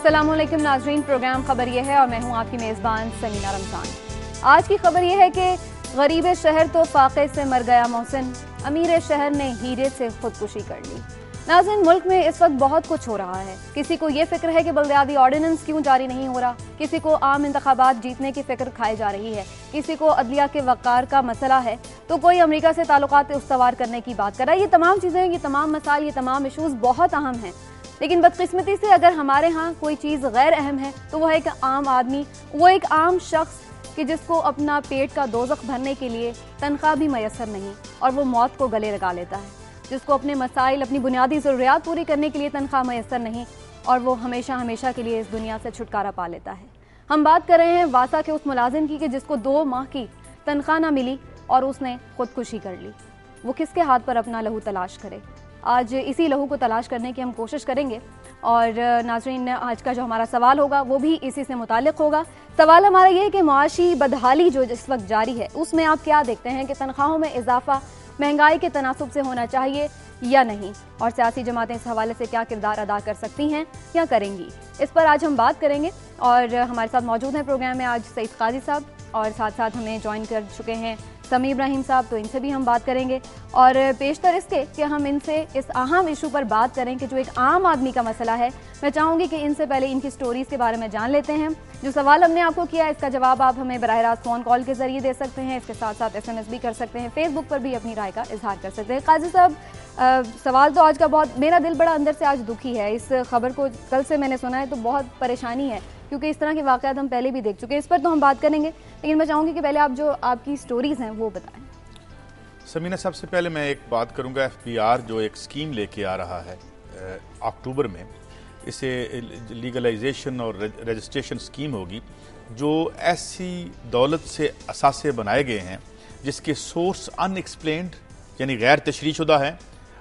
अस्सलामुअलैकुम नाजरीन, प्रोग्राम खबर यह है और मैं हूं आपकी मेज़बान समीना रमजान। आज की खबर यह है कि गरीब शहर तो फाके से मर गया मोहसिन, अमीर शहर ने हीरे से खुदकुशी कर ली। नाज़रीन, मुल्क में इस वक्त बहुत कुछ हो रहा है। किसी को ये फिक्र है कि बल्दियाती ऑर्डिनेंस क्यों जारी नहीं हो रहा, किसी को आम इंतखाबात जीतने की फिक्र खाई जा रही है, किसी को अदलिया के वक़ार का मसला है, तो कोई अमरीका से ताल्लुकात उस्तवार करने की बात कर रहा है। ये तमाम चीज़ें, ये तमाम मसाइल, ये तमाम इशूज़ बहुत अहम हैं, लेकिन बदकिस्मती से अगर हमारे यहाँ कोई चीज़ गैर अहम है तो वह एक आम आदमी, वो एक आम शख्स कि जिसको अपना पेट का दोज़ख भरने के लिए तनख्वाह भी मैसर नहीं और वो मौत को गले लगा लेता है, जिसको अपने मसाइल, अपनी बुनियादी ज़रूरियात पूरी करने के लिए तनख्वाह मैसर नहीं और वो हमेशा हमेशा के लिए इस दुनिया से छुटकारा पा लेता है। हम बात कर रहे हैं वासा के उस मुलाजिम की कि जिसको 2 माह की तनख्वाह ना मिली और उसने खुदकुशी कर ली। वो किसके हाथ पर अपना लहू तलाश करे? आज इसी लहू को तलाश करने की हम कोशिश करेंगे और नाज़रीन, आज का जो हमारा सवाल होगा वो भी इसी से मुताल्लिक़ होगा। सवाल हमारा ये है कि मुआशी बदहाली जो इस वक्त जारी है उसमें आप क्या देखते हैं कि तनख्वाहों में इजाफा महंगाई के तनासुब से होना चाहिए या नहीं, और सियासी जमातें इस हवाले से क्या किरदार अदा कर सकती हैं या करेंगी, इस पर आज हम बात करेंगे। और हमारे साथ मौजूद हैं प्रोग्राम में आज सईद काजी साहब और साथ साथ हमें ज्वाइन कर चुके हैं समी इब्राहिम साहब, तो इनसे भी हम बात करेंगे। और पेशतर इसके कि हम इनसे इस अहम इशू पर बात करें कि जो एक आम आदमी का मसला है, मैं चाहूँगी कि इनसे पहले इनकी स्टोरीज़ के बारे में जान लेते हैं। जो सवाल हमने आपको किया इसका जवाब आप हमें बराह रास्त फ़ोन कॉल के ज़रिए दे सकते हैं, इसके साथ साथ SMS भी कर सकते हैं, फेसबुक पर भी अपनी राय का इजहार कर सकते हैं। काजी साहब, सवाल तो आज का बहुत, मेरा दिल बड़ा अंदर से आज दुखी है। इस खबर को कल से मैंने सुना है तो बहुत परेशानी है, क्योंकि इस तरह के वाक़यात हम पहले भी देख चुके हैं। इस पर तो हम बात करेंगे, लेकिन मैं चाहूँगी कि पहले आप जो आपकी स्टोरीज़ हैं वो बताएं। समीना, सबसे पहले मैं एक बात करूंगा, FBR जो एक स्कीम लेके आ रहा है अक्टूबर में, इसे लीगलाइजेशन और रजिस्ट्रेशन स्कीम होगी, जो ऐसी दौलत से असासे बनाए गए हैं जिसके सोर्स अनएक्सप्लेन्ड यानी गैर तशरीहशुदा है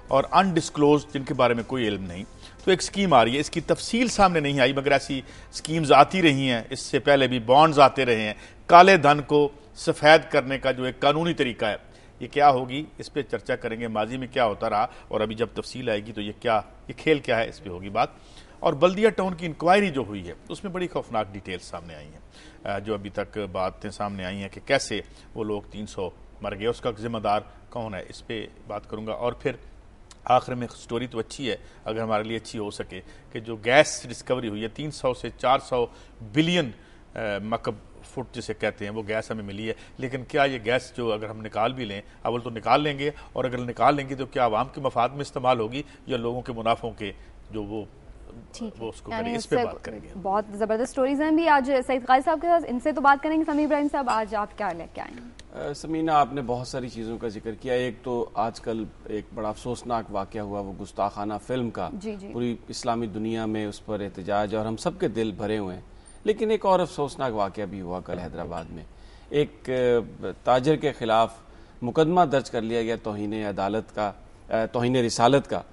और अनडिस्क्लोज, जिनके बारे में कोई इल्म नहीं। तो एक स्कीम आ रही है, इसकी तफसील सामने नहीं आई, मगर ऐसी स्कीम्स आती रही हैं। इससे पहले भी बॉन्ड्स आते रहे हैं। काले धन को सफ़ेद करने का जो एक कानूनी तरीका है, ये क्या होगी, इस पर चर्चा करेंगे। माजी में क्या होता रहा और अभी जब तफसील आएगी तो ये खेल क्या है, इस पर होगी बात। और बल्दिया टाउन की इंक्वायरी जो हुई है उसमें बड़ी खौफनाक डिटेल्स सामने आई हैं, जो अभी तक बातें सामने आई हैं कि कैसे वो लोग 300 मर गए, उसका जिम्मेदार कौन है, इस पर बात करूँगा। और फिर आखिर में स्टोरी तो अच्छी है, अगर हमारे लिए अच्छी हो सके, कि जो गैस डिस्कवरी हुई है 300 से 400 बिलियन मकब फुट जिसे कहते हैं, वो गैस हमें मिली है। लेकिन क्या ये गैस जो अगर हम निकाल भी लें, अव्वल तो निकाल लेंगे, और अगर निकाल लेंगे तो क्या आवाम के मफाद में इस्तेमाल होगी या लोगों के मुनाफों के जो वो उसको करें, इस पे बात करेंगे। बहुत ज़बरदस्त स्टोरीज हैं भी आज सईद काजी साहब के साथ, इनसे तो बात करेंगे। समी इब्राहिम साहब, आज आप क्या लेके आएंगे? समीना, आपने बहुत सारी चीज़ों का जिक्र किया। एक तो आजकल एक बड़ा अफसोसनाक वाक़या हुआ, वो गुस्ताखाना फिल्म का। पूरी इस्लामी दुनिया में उस पर एहतजाज और हम सब के दिल भरे हुए हैं। लेकिन एक और अफसोसनाक वाक़या भी हुआ कल हैदराबाद में। एक ताजर के ख़िलाफ़ मुकदमा दर्ज कर लिया गया तौहीन अदालत का, तौहीन रिसालत का,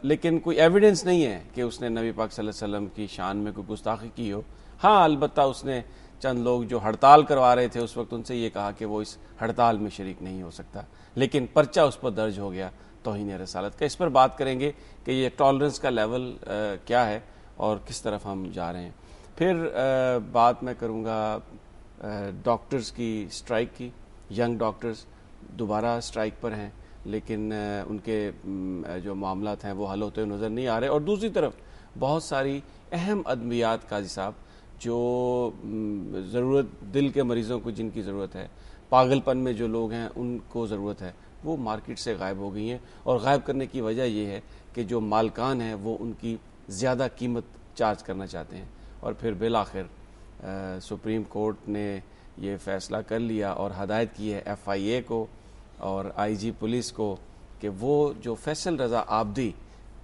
लेकिन कोई एविडेंस नहीं है कि उसने नबी पाक सल्लल्लाहु अलैहि वसल्लम की शान में कोई गुस्ताखी की हो। हाँ, अलबत्ता उसने चंद लोग जो हड़ताल करवा रहे थे उस वक्त उनसे ये कहा कि वो इस हड़ताल में शरीक नहीं हो सकता, लेकिन पर्चा उस पर दर्ज हो गया तौहीन रिसालत का। इस पर बात करेंगे कि ये टॉलरेंस का लेवल क्या है और किस तरफ हम जा रहे हैं। फिर बात मैं करूँगा डॉक्टर्स की स्ट्राइक की। यंग डॉक्टर्स दोबारा स्ट्राइक पर हैं, लेकिन उनके जो मामलात हैं वो हल होते हुए नज़र नहीं आ रहे। और दूसरी तरफ बहुत सारी अहम अद्वियात, काजी साहब, जो ज़रूरत दिल के मरीज़ों को जिनकी ज़रूरत है, पागलपन में जो लोग हैं उनको ज़रूरत है, वो मार्केट से गायब हो गई हैं। और गायब करने की वजह ये है कि जो मालकान हैं वो उनकी ज़्यादा कीमत चार्ज करना चाहते हैं। और फिर बिल आखिर सुप्रीम कोर्ट ने ये फ़ैसला कर लिया और हदायत की है FIA को और IG पुलिस को कि वो जो फैसल रज़ा आबदी,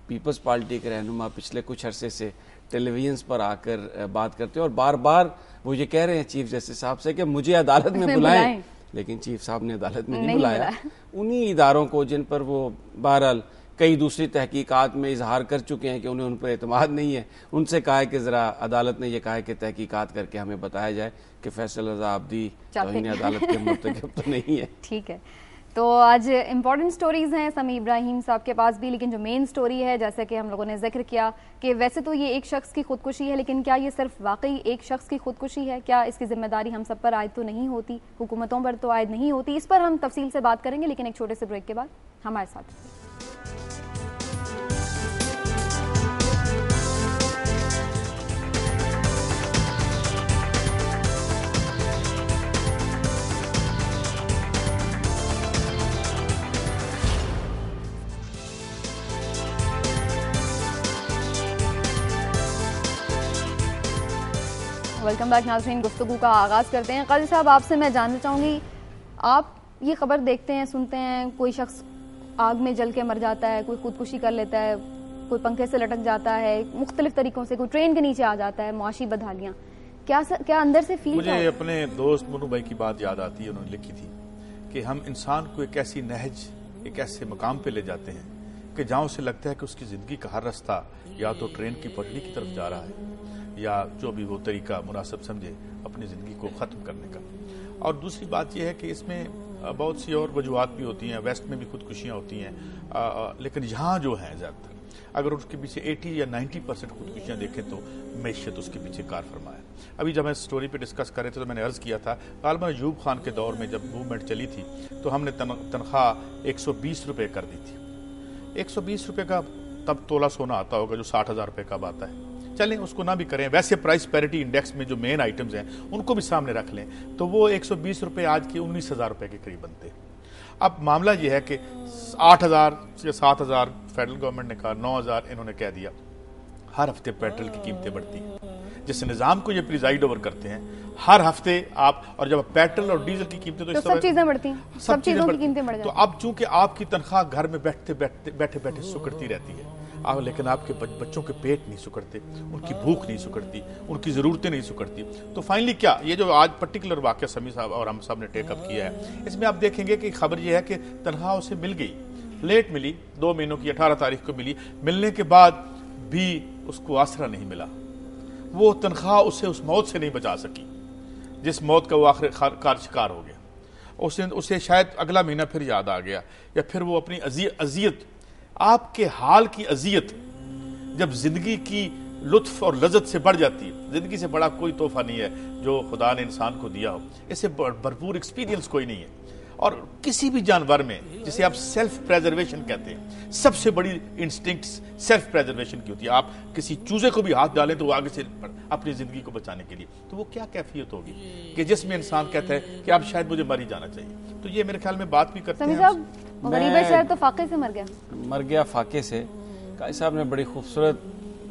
पीपल्स पार्टी के रहनुमा, पिछले कुछ अरसे से टेलीविजन पर आकर बात करते हैं और बार बार वो ये कह रहे हैं चीफ जस्टिस साहब से कि मुझे अदालत में बुलाएं, लेकिन चीफ साहब ने अदालत में नहीं बुलाया। उन्हीं इदारों को जिन पर वो बहरहाल कई दूसरी तहकीकात में इजहार कर चुके हैं कि उन्हें उन पर एतमाद नहीं है, उनसे कहा है कि ज़रा अदालत ने यह कहा है कि तहकीकात करके हमें बताया जाए कि फैसल रज़ा आबदी तौहीन अदालत के मुर्तकिब तो नहीं है। ठीक है तो आज इम्पॉर्टेंट स्टोरीज हैं समी इब्राहिम साहब के पास भी, लेकिन जो मेन स्टोरी है जैसे कि हम लोगों ने जिक्र किया कि वैसे तो ये एक शख्स की खुदकुशी है, लेकिन क्या ये सिर्फ वाकई एक शख्स की खुदकुशी है? क्या इसकी जिम्मेदारी हम सब पर आयद तो नहीं होती, हुकूमतों पर तो आयद नहीं होती? इस पर हम तफसील से बात करेंगे, लेकिन एक छोटे से ब्रेक के बाद हमारे साथ। वेलकम बैक नाज़रीन। गुफ्तगू का आगाज़ करते हैं। काजी साहब, आपसे मैं जानना चाहूँगी, आप ये खबर देखते हैं, सुनते हैं, कोई शख्स आग में जल के मर जाता है, कोई खुदकुशी कर लेता है, कोई पंखे से लटक जाता है, मुख्तलिफ तरीकों से, कोई ट्रेन के नीचे आ जाता है, मुआशी बदहालियाँ, क्या अंदर से फील? मुझे अपने दोस्त मुन्नू भाई की बात याद आती है। उन्होंने लिखी थी कि हम इंसान को एक ऐसी नहज, एक ऐसे मकाम पे ले जाते हैं कि जहाँ उसे लगता है कि उसकी ज़िंदगी का हर रास्ता या तो ट्रेन की पटरी की तरफ जा रहा है या जो भी वो तरीका मुनासिब समझे अपनी ज़िंदगी को ख़त्म करने का। और दूसरी बात यह है कि इसमें बहुत सी और वजूहत भी होती हैं। वेस्ट में भी खुदकुशियाँ होती हैं, लेकिन यहाँ जो है ज़्यादातर, अगर उसके पीछे 80 या 90% खुदकुशियाँ देखें तो मैशियत उसके पीछे कार फरमा है। अभी जब मैं स्टोरी पे डिस्कस कर रहे थे तो मैंने अर्ज़ किया था, गालिबन अयूब खान के दौर में जब मूवमेंट चली थी तो हमने तनख्वाह 120 रुपये कर दी थी। 120 रुपये का तब तोला सोना आता होगा जो 60,000 रुपये का आता है। चलें उसको ना भी करें, वैसे प्राइस पैरिटी इंडेक्स में जो मेन आइटम्स हैं उनको भी सामने रख लें तो वो 120 रुपये आज के 19,000 रुपये के करीब बनते हैं। अब मामला ये है कि 8,000 या 7,000 फेडरल गवर्नमेंट ने कहा, 9,000 इन्होंने कह दिया। हर हफ्ते पेट्रोल की कीमतें बढ़ती हैं, जिस निज़ाम को ये प्रिजाइड ओवर करते हैं। हर हफ्ते आप, और जब पेट्रोल और डीजल की कीमतें तो सब चीजें बढ़ती हैं, सब चीजों की कीमतें बढ़ जाती हैं। तो अब चूंकि आपकी तनख्वाह घर में बैठे सुकड़ती रहती है, लेकिन आपके बच्चों के पेट नहीं सुकड़ते, उनकी भूख नहीं सुकड़ती, उनकी ज़रूरतें नहीं सुकड़ती। तो फाइनली क्या, ये जो आज पर्टिकुलर वाक़या समी साहब और हम सब ने टेकअप किया है, इसमें आप देखेंगे कि खबर ये है कि तनख्वाह उसे मिल गई, लेट मिली, 2 महीनों की 18 तारीख को मिली। मिलने के बाद भी उसको आसरा नहीं मिला। वो तनख्वाह उसे उस मौत से नहीं बचा सकी जिस मौत का वो आखिर कार शिकार हो गया। उसे शायद अगला महीना फिर याद आ गया, या फिर वो अपनी अजियत, आपके हाल की अजियत जब जिंदगी की लुत्फ और लज्जत से बढ़ जाती है। जिंदगी से बड़ा कोई तोहफा नहीं है जो खुदा ने इंसान को दिया हो, इससे भरपूर एक्सपीरियंस कोई नहीं है। और किसी भी जानवर में, जिसे आप सेल्फ प्रेजर्वेशन कहते हैं, सबसे बड़ी इंस्टिंक्ट सेल्फ प्रेजर्वेशन की होती है। आप किसी चूजे को भी हाथ डालें तो वो आगे से अपनी जिंदगी को बचाने के लिए, तो वो क्या कैफियत होगी कि जिसमें इंसान कहता है कि अब शायद मुझे मर ही जाना चाहिए। तो ये मेरे ख्याल में बात भी करते हैं। गरीब शहर तो फाके से मर गया फाके से। काजी साहब ने बड़ी खूबसूरत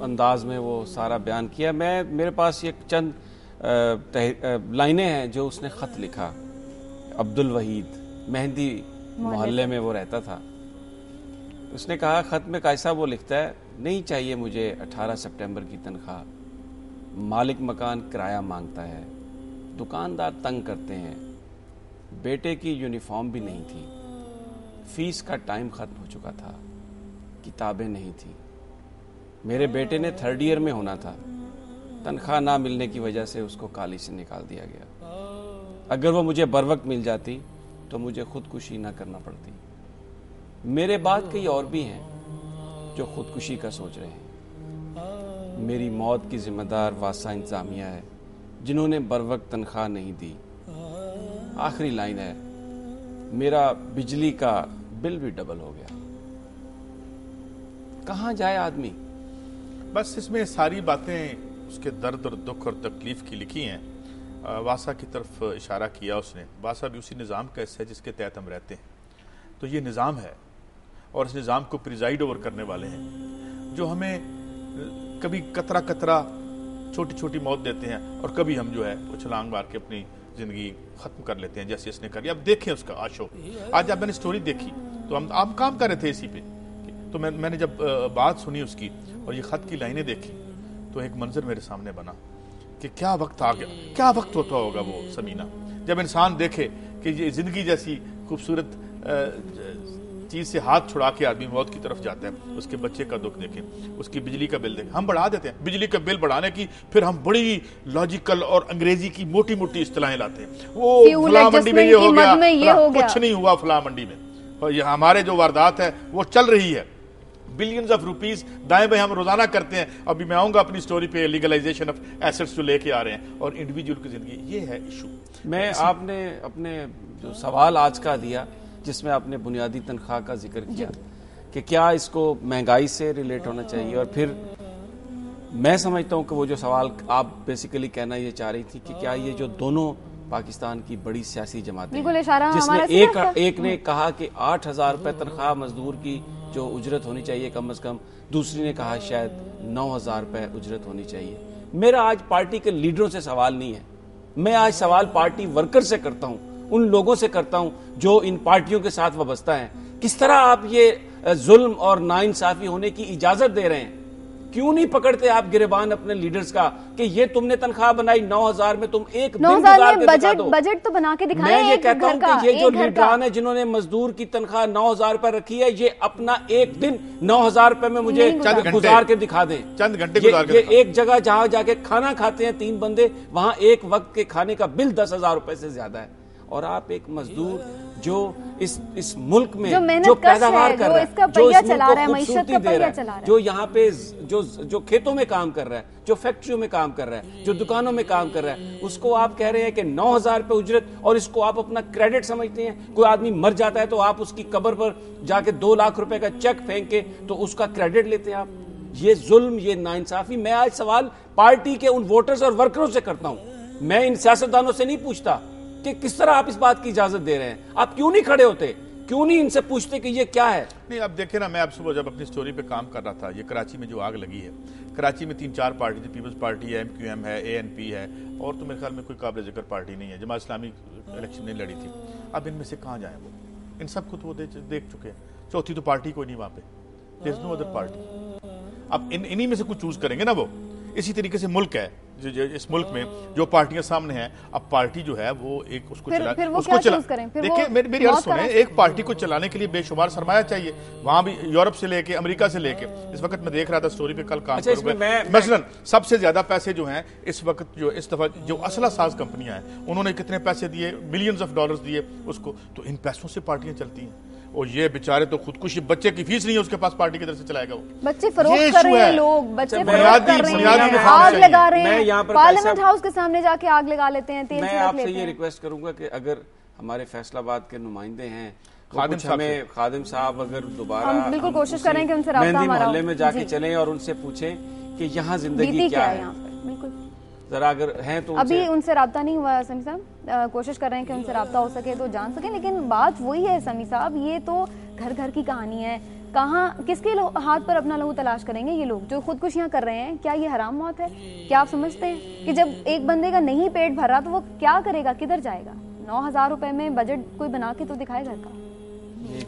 अंदाज में वो सारा बयान किया। मेरे पास ये चंद लाइनें हैं जो उसने ख़त लिखा। अब्दुल वहीद, मेहंदी मोहल्ले में वो रहता था। उसने कहा ख़त में, काजी साहब वो लिखता है, नहीं चाहिए मुझे 18 सितंबर की तनख्वाह, मालिक मकान किराया मांगता है, दुकानदार तंग करते हैं, बेटे की यूनिफॉर्म भी नहीं थी, फीस का टाइम ख़त्म हो चुका था, किताबें नहीं थी, मेरे बेटे ने 3rd ईयर में होना था, तनख्वाह ना मिलने की वजह से उसको काली से निकाल दिया गया। अगर वो मुझे बर वक्त मिल जाती तो मुझे खुदकुशी ना करना पड़ती। मेरे बाद कई और भी हैं जो खुदकुशी का सोच रहे हैं। मेरी मौत की जिम्मेदार वासा इंतजामिया है जिन्होंने बर वक्त तनख्वाह नहीं दी। आखिरी लाइन है, मेरा बिजली का बिल भी डबल हो गया। कहाँ जाए आदमी? बस इसमें सारी बातें उसके दर्द और दुख और तकलीफ की लिखी हैं। वासा की तरफ इशारा किया उसने। वासा भी उसी निज़ाम का हिस्सा है जिसके तहत हम रहते हैं। तो ये निज़ाम है और इस निज़ाम को प्रिजाइड ओवर करने वाले हैं जो हमें कभी कतरा कतरा छोटी छोटी मौत देते हैं और कभी हम जो है वो छलांग मार के अपनी ज़िंदगी ख़त्म कर लेते हैं, जैसे इसने करी। अब देखें उसका आशो। आज जब मैंने स्टोरी देखी तो हम काम कर रहे थे इसी पे, तो मैंने जब बात सुनी उसकी और ये ख़त की लाइनें देखी तो एक मंजर मेरे सामने बना कि क्या वक्त आ गया, क्या वक्त होता होगा वो समीना, जब इंसान देखे कि ये ज़िंदगी जैसी खूबसूरत चीज से हाथ छुड़ा के आदमी मौत की तरफ जाता है, उसके बच्चे का दुख देखें, उसकी बिजली का बिल देखें। हम बढ़ा देते हैं बिजली का बिल बढ़ाने की, फिर हम बड़ी लॉजिकल और अंग्रेजी की मोटी मोटी इस्तिलाहें लाते हैं। वो फला मंडी में ये हो गया, कुछ नहीं हुआ फला मंडी में। और ये हमारे जो वारदात है वो चल रही है, बिलियंस ऑफ रुपीस दाएं बाएं हम रोजाना करते हैं। अभी मैं आऊंगा अपनी स्टोरी पे, लीगलाइजेशन ऑफ एसेट्स जो लेके आ रहे हैं और इंडिविजुअल की जिंदगी, ये है इशू। मैं आपने अपने जो सवाल आज का दिया जिसमें आपने बुनियादी तनख्वाह का जिक्र किया कि क्या इसको महंगाई से रिलेट होना चाहिए, और फिर मैं समझता हूं कि वो जो सवाल आप बेसिकली कहना ये चाह रही थी कि क्या ये जो दोनों पाकिस्तान की बड़ी सियासी जमातें जिसमें एक ने कहा कि 8,000 रुपए तनख्वाह मजदूर की जो उजरत होनी चाहिए कम से कम, दूसरी ने कहा शायद 9,000 रुपए उजरत होनी चाहिए। मेरा आज पार्टी के लीडरों से सवाल नहीं है, मैं आज सवाल पार्टी वर्कर से करता हूं, उन लोगों से करता हूं जो इन पार्टियों के साथ वाबस्ता हैं। किस तरह आप ये जुल्म और नाइंसाफी होने की इजाजत दे रहे हैं? क्यों नहीं पकड़ते आप गिरबान अपने लीडर्स का कि ये तुमने तनख्वाह बनाई 9,000 में, तुम एक दिन गुजार के दिखा दो। बजट तो बना के दिखाएं। मैं ये कहता हूं कि ये जो लीडरान है जिन्होंने मजदूर की तनख्वाह 9,000 रुपए रखी है, ये अपना एक दिन 9,000 रुपए में मुझे गुजार के दिखा दें, चंद घंटे गुजार के। एक जगह जहां जाके खाना खाते हैं 3 बंदे, वहां एक वक्त के खाने का बिल 10,000 रुपए से ज्यादा है। और आप एक मजदूर जो इस मुल्क में जो पैदावार कर रहा है, जो इस मुल्क को खूबसूरती दे रहा है, जो यहाँ पे जो खेतों में काम कर रहा है, जो फैक्ट्रियों में काम कर रहा है, जो दुकानों में काम कर रहा है, उसको आप कह रहे हैं कि 9,000 रुपए उजरत, और इसको आप अपना क्रेडिट समझते हैं। कोई आदमी मर जाता है तो आप उसकी कब्र पर जाके 2 लाख रुपए का चेक फेंक के तो उसका क्रेडिट लेते हैं आप। ये जुल्म, ये नाइंसाफी। मैं आज सवाल पार्टी के उन वोटर्स और वर्करों से करता हूं, मैं इन सियासतदानों से नहीं पूछता कि किस तरह आप इस बात की इजाजत दे रहे हैं। आप क्यों नहीं खड़े होते, क्यों नहीं इनसे पूछते कि ये क्या है? नहीं, अब देखे ना, मैं अब सुबह जब अपनी स्टोरी पे काम कर रहा था, ये कराची में जो आग लगी है, कराची में 3-4 पार्टी थी, पीपल्स पार्टी है, MQM है, ANP है, और तो मेरे ख्याल में कोई काबिल जिक्र पार्टी नहीं है। जमात इस्लामी इलेक्शन नहीं लड़ी थी। अब इनमें से कहाँ जाए वो? इन सबको तो वो देख चुके हैं। चौथी तो पार्टी कोई नहीं वहां पे, there is no other party. अब इन्हीं में से कुछ चूज करेंगे ना वो। इसी तरीके से मुल्क है, जो इस मुल्क में जो पार्टियां सामने हैं, अब पार्टी जो है वो एक उसको चला देखिए, मेरी अर्ज सुने, एक पार्टी को चलाने के लिए बेशुमार सरमाया चाहिए। वहां भी यूरोप से लेके अमेरिका से लेके, इस वक्त मैं देख रहा था स्टोरी पे कल काम मसलन सबसे ज्यादा पैसे जो हैं इस वक्त, जो इस दफा जो असला साज कंपनियां हैं, उन्होंने कितने पैसे दिए, मिलियंस ऑफ डॉलर्स दिए उसको, तो इन पैसों से पार्टियां चलती हैं। और ये बेचारे तो खुदकुशी, बच्चे की फीस नहीं है उसके पास, पार्टी की तरफ से चलाएगा वो। बच्चे फरोख्त कर रहे हैं, लोग बच्चे फरोख्त कर रहे हैं, आग लगा रहे हैं, पार्लियामेंट हाउस के सामने जाके आग लगा लेते हैं, तेल छिड़क लेते हैं। मैं आपसे ये रिक्वेस्ट करूंगा कि अगर हमारे फैसलाबाद के नुमाइंदे हैं, खादिम साहब अगर दोबारा, हम बिल्कुल कोशिश करें कि उनसे राब्ता हमारा मोहल्ले में जाके चलें और उनसे पूछें कि यहाँ जिंदगी क्या है। बिल्कुल, जरा अगर हैं तो अभी उनसे राब्ता नहीं हुआ समी साहब, कोशिश कर रहे हैं कि उनसे राब्ता हो सके तो जान सके। लेकिन बात वही है समी साहब, ये तो घर घर की कहानी है। कहाँ किसके हाथ पर अपना लहू तलाश करेंगे ये लोग जो खुदकुशियां कर रहे हैं? क्या ये हराम मौत है? क्या आप समझते हैं कि जब एक बंदे का नहीं पेट भर रहा तो वो क्या करेगा, किधर जाएगा? 9,000 रुपए में बजट कोई बना के तो दिखाए घर का।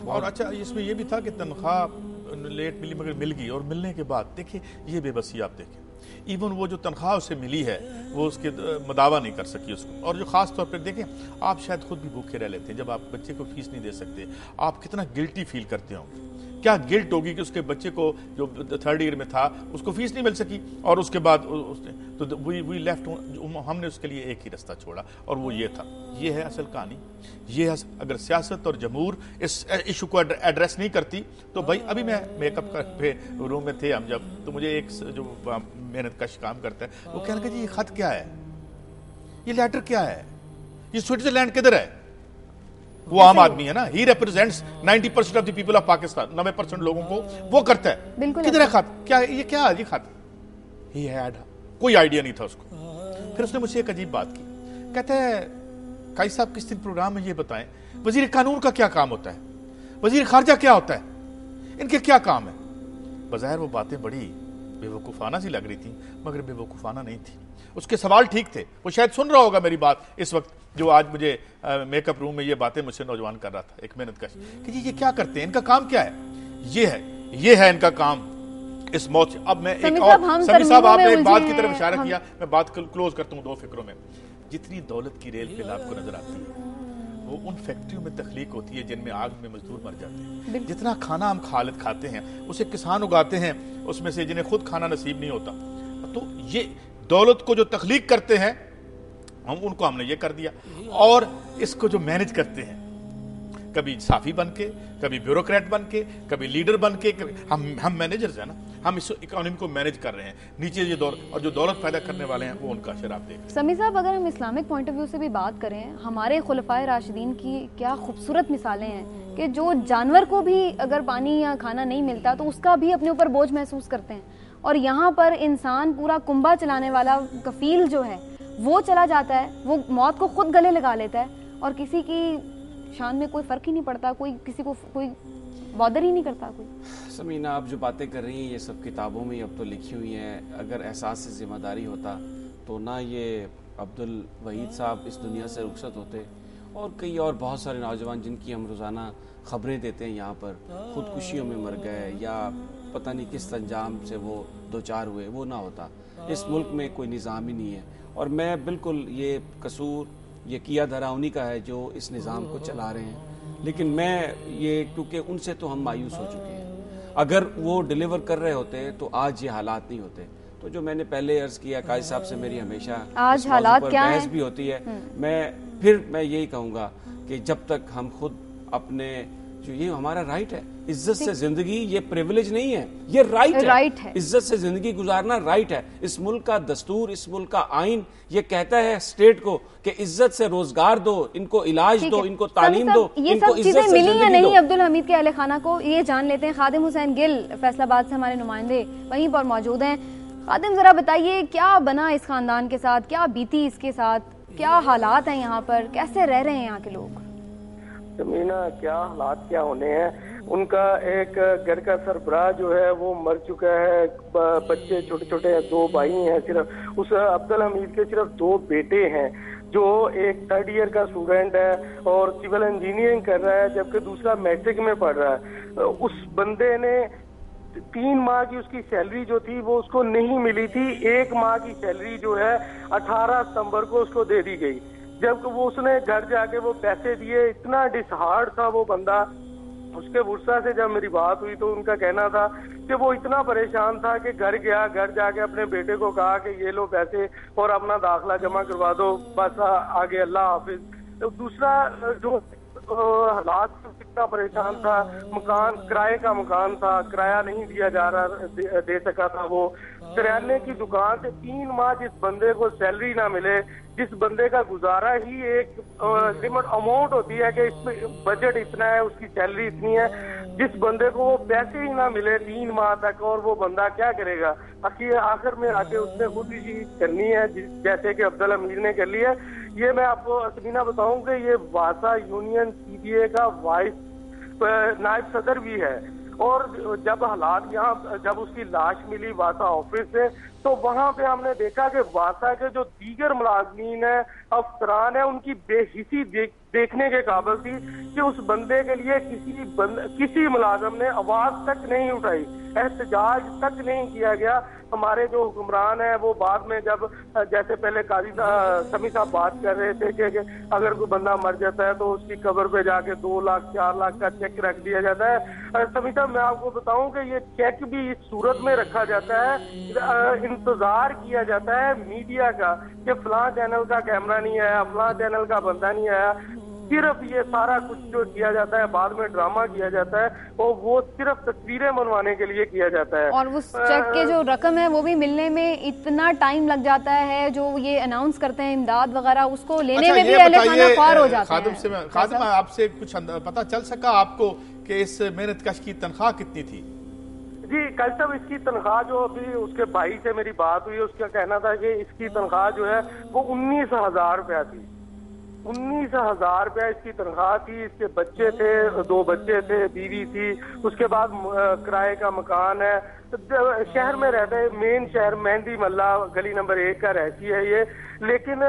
और अच्छा, इसमें यह भी था कि तनख्वाह लेट मिली मगर मिल गई, और मिलने के बाद देखिए ये बेबसी आप देखें, इवन वो जो तनख्वाह उसे मिली है वो उसके मदावा नहीं कर सकी उसको। और जो खास तौर पर देखें, आप शायद खुद भी भूखे रह लेते हैं जब आप बच्चे को फीस नहीं दे सकते, आप कितना गिल्टी फील करते हो। क्या गिल्ट होगी कि उसके बच्चे को जो 3rd ईयर में था उसको फीस नहीं मिल सकी, और उसके बाद उसने तो वी लेफ्ट, हमने उसके लिए एक ही रास्ता छोड़ा और वो ये था। ये है असल कहानी। ये है, अगर सियासत और जमहूर इस इशू को एड्रेस नहीं करती तो भाई, अभी मैं मेकअप पे रूम में थे हम जब, तो मुझे एक जो मेहनत कश काम करता है वो कहने लगा, जी ये खत क्या है, ये लेटर क्या है, ये स्विट्जरलैंड किधर है? वो आम आदमी है ना, ही represents 90% of the people of Pakistan, 90% लोगों को वो करता है। किधर है खत, क्या ये क्या है ये खत? ही हैड कोई आइडिया नहीं था उसको। फिर उसने मुझसे एक अजीब बात की, कहते हैं काई साहब किस दिन प्रोग्राम में ये बताएं, वजीर कानून का क्या काम होता है, वजीर खारजा क्या होता है, इनके क्या काम है? बज़ाहिर वो बातें बड़ी बेवकूफाना सी लग रही थी, मगर बेवकूफाना नहीं थी। उसके सवाल ठीक थे, वो शायद सुन रहा होगा मेरी बात इस वक्त, जो आज मुझे मेकअप रूम में ये बातें मुझसे नौजवान कर रहा था, एक मेहनत कश, कि जी ये क्या करते हैं, इनका काम क्या है? ये है इनका काम इस मौत से। अब मैं एक और, समी साहब आपने एक बात की तरफ इशारा किया, मैं बात क्लोज करता हूँ 2 फिक्रों में। जितनी दौलत की रेल फिल आपको नजर आती है, वो उन फैक्ट्रियों में तख्लीक होती है जिनमें आग में मजदूर मर जाते हैं। जितना खाना हम खाते हैं उसे किसान उगाते हैं, उसमें से जिन्हें खुद खाना नसीब नहीं होता। तो ये दौलत को जो तख्लीक करते हैं उनको हमने ये कर दिया, और इसको जो मैनेज करते हैं, कभी साफी बन के, कभी ब्यूरोक्रेट बन के, कभी लीडर बन के, हम मैनेजर्स हैं ना, हम इस इकोनॉमी को मैनेज कर रहे हैं। नीचे ये और जो दौलत पैदा करने वाले हैं वो उनका शराब देख रहे हैं। समी साहब, अगर हम इस्लामिक पॉइंट ऑफ व्यू से भी बात करें, हमारे खुलफाए राशिदीन की क्या खूबसूरत मिसालें हैं कि जो जानवर को भी अगर पानी या खाना नहीं मिलता तो उसका भी अपने ऊपर बोझ महसूस करते हैं, और यहाँ पर इंसान पूरा कुंबा चलाने वाला कफील जो है वो चला जाता है, वो मौत को खुद गले लगा लेता है, और किसी की शान में कोई फर्क ही नहीं पड़ता, कोई किसी को कोई बॉदर ही नहीं करता कोई। समीना, आप जो बातें कर रही हैं ये सब किताबों में अब तो लिखी हुई हैं। अगर एहसास से जिम्मेदारी होता तो ना ये अब्दुल वहीद साहब इस दुनिया से रुखसत होते, और कई और बहुत सारे नौजवान जिनकी हम रोज़ाना ख़बरें देते हैं यहाँ पर, ख़ुदकुशियों में मर गए या पता नहीं किस अंजाम से वो दो चार हुए, वो ना होता। इस मुल्क में कोई निज़ाम ही नहीं है, और मैं बिल्कुल ये कसूर ये किया धरा उन्हीं का है जो इस निज़ाम को चला रहे हैं। लेकिन मैं ये, क्योंकि उनसे तो हम मायूस हो चुके हैं, अगर वो डिलीवर कर रहे होते तो आज ये हालात नहीं होते। तो जो मैंने पहले अर्ज किया, काजी साहब से मेरी हमेशा आज हालात क्या बहस भी होती है। मैं यही कहूँगा कि जब तक हम खुद अपने, जो ये हमारा राइट है, इज्जत से जिंदगी, ये प्रिविलेज नहीं है, ये राइट है। इज्जत से जिंदगी गुजारना राइट है। इस मुल्क का दस्तूर, इस मुल्क का आइन ये कहता है स्टेट को कि इज्जत से रोजगार दो, इनको इलाज दो, इनको तालीम दो, ये सब चीजें मिली या नहीं अब्दुल हमीद के अहले खाना को, ये जान लेते हैं। खादिम हुसैन गिल फैसलाबाद से हमारे नुमाइंदे वहीं पर मौजूद हैं। खादिम, जरा बताइए क्या बना इस खानदान के साथ, क्या बीती इसके साथ, क्या हालात हैं यहाँ पर, कैसे रह रहे हैं यहाँ के लोग? समीना, क्या हालात क्या होने हैं। उनका एक घर का सरबराह जो है वो मर चुका है, बच्चे छोटे छोटे हैं, 2 भाई हैं सिर्फ। उस अब्दुल हमीद के सिर्फ 2 बेटे हैं, जो एक 3rd ईयर का स्टूडेंट है और सिविल इंजीनियरिंग कर रहा है, जबकि दूसरा मैट्रिक में पढ़ रहा है। उस बंदे ने 3 माह की उसकी सैलरी जो थी वो उसको नहीं मिली थी। 1 माह की सैलरी जो है 18 सितंबर को उसको दे दी गई। जब वो उसने घर जाके वो पैसे दिए, इतना डिसहार्ड था वो बंदा। उसके बुरसा से जब मेरी बात हुई तो उनका कहना था कि वो इतना परेशान था कि घर गया, घर जाके अपने बेटे को कहा कि ये लो पैसे और अपना दाखिला जमा करवा दो, बस आगे अल्लाह हाफिज। तो दूसरा जो हालात कितना परेशान था, मकान किराए का मकान था, किराया नहीं दिया जा रहा, दे सका था वो। किराने की दुकान से 3 माह जिस बंदे को सैलरी ना मिले, जिस बंदे का गुजारा ही एक लिमिट अमाउंट होती है कि इसमें बजट इतना है, उसकी सैलरी इतनी है, जिस बंदे को वो पैसे ही ना मिले 3 माह तक, और वो बंदा क्या करेगा? आखिर में आके उसने खुद ही करनी है, जैसे कि अब्दुल हमीद ने कर लिया। ये मैं आपको असमीना बताऊं कि ये वासा यूनियन CBA का वाइस नायब सदर भी है, और जब हालात यहाँ, जब उसकी लाश मिली वासा ऑफिस से, तो वहां पे हमने देखा कि वासा के जो दीगर मुलाजमीन है, अफसरान है, उनकी बेहिसी देखने के काबिल थी कि उस बंदे के लिए किसी मुलाजम ने आवाज तक नहीं उठाई, एहतजाज तक नहीं किया गया। हमारे जो हुक्मरान है वो बाद में, जब जैसे पहले काजी समी साहब बात कर रहे थे कि अगर कोई बंदा मर जाता है तो उसकी कब्र पे जाके 2 लाख 4 लाख का चेक रख दिया जाता है। समी साहब, मैं आपको बताऊं कि ये चेक भी इस सूरत में रखा जाता है, इंतजार किया जाता है मीडिया का कि फलां चैनल का कैमरा नहीं आया, फलां चैनल का बंदा नहीं आया। सिर्फ ये सारा कुछ जो किया जाता है, बाद में ड्रामा किया जाता है, और वो सिर्फ तस्वीरें बनवाने के लिए किया जाता है। और उस चेक के जो रकम है वो भी मिलने में इतना टाइम लग जाता है, जो ये अनाउंस करते हैं इमदाद वगैरह, उसको लेने में भी अहले खाना ख्वार हो जाते हैं। खादिम, आपसे कुछ पता चल सका आपको कि इस मेहनतकश की तनख्वाह कितनी थी? जी कल साहब, इसकी तनख्वाह जो अभी उसके भाई से मेरी बात हुई, उसका कहना था कि इसकी तनख्वाह जो है वो 19,000 रुपया थी। 19,000 रुपया इसकी तनख्वाह थी। इसके बच्चे थे, 2 बच्चे थे, बीवी थी, उसके बाद किराए का मकान है। शहर में रहता है, मेन शहर मेहंदी मल्ला गली नंबर 1 का रहती है ये। लेकिन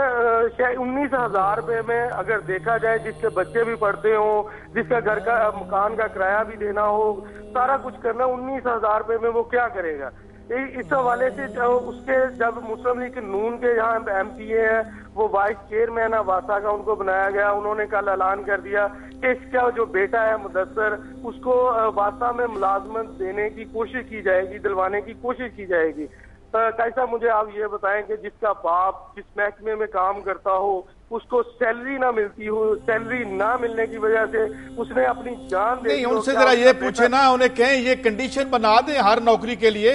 19,000 रुपये में अगर देखा जाए, जिसके बच्चे भी पढ़ते हो, जिसका घर का मकान का किराया भी देना हो, सारा कुछ करना, 19,000 रुपये में वो क्या करेगा? इस हवाले से उसके जब मुस्लिम लीग नून के यहाँ MPA है, वो वाइस चेयरमैन है वासा का, उनको बनाया गया। उन्होंने कल ऐलान कर दिया कि इसका जो बेटा है मुदस्सर, उसको वासा में मुलाजमत देने की कोशिश की जाएगी, दिलवाने की कोशिश की जाएगी। कैसा, मुझे आप ये बताएं कि जिसका बाप जिस महकमे में काम करता हो उसको सैलरी ना मिलती हो, सैलरी ना मिलने की वजह से उसने अपनी जान दे दी। उनसे जरा ये पूछे ना, उन्हें कहें ये कंडीशन बना दें हर नौकरी के लिए,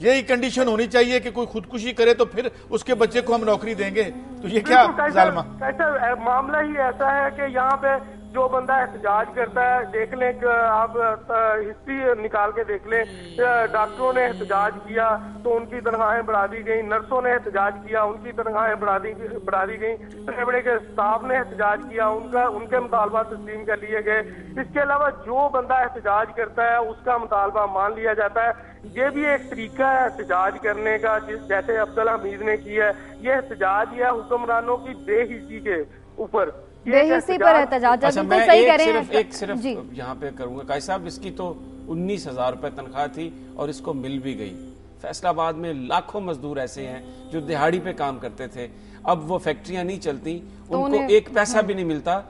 यही कंडीशन होनी चाहिए कि कोई खुदकुशी करे तो फिर उसके बच्चे को हम नौकरी देंगे। तो ये क्या जालिमा? कैसा मामला ही ऐसा है कि यहाँ पे जो बंदा एहतजाज करता है, देख लें, आप हिस्ट्री निकाल के देख लें, डॉक्टरों ने एहतजाज किया तो उनकी तनख्वाहें बढ़ा दी गई, नर्सों ने एहतजाज किया उनकी तनख्वाहें बढ़ा दी गई, बड़े के स्टाफ ने एहतजाज किया, उनके मुतालबा तस्लीम कर लिए गए। इसके अलावा जो बंदा एहतजाज करता है उसका मुतालबा मान लिया जाता है। ये भी एक तरीका है एहतजाज करने का, जैसे अब्दुल हमीद ने किया है। ये एहतजाज या हुक्मरानों की बेहिसी के ऊपर, बेहिसी पर एहतजाज। अच्छा, मैं सिर्फ यहाँ पे करूंगा काई साहब, इसकी तो 19,000 रुपए तनख्वाह थी और इसको मिल भी गई। फैसलाबाद में लाखों मजदूर ऐसे हैं जो दिहाड़ी पे काम करते थे, अब वो फैक्ट्रियां नहीं चलती, तो उनको एक पैसा भी नहीं मिलता,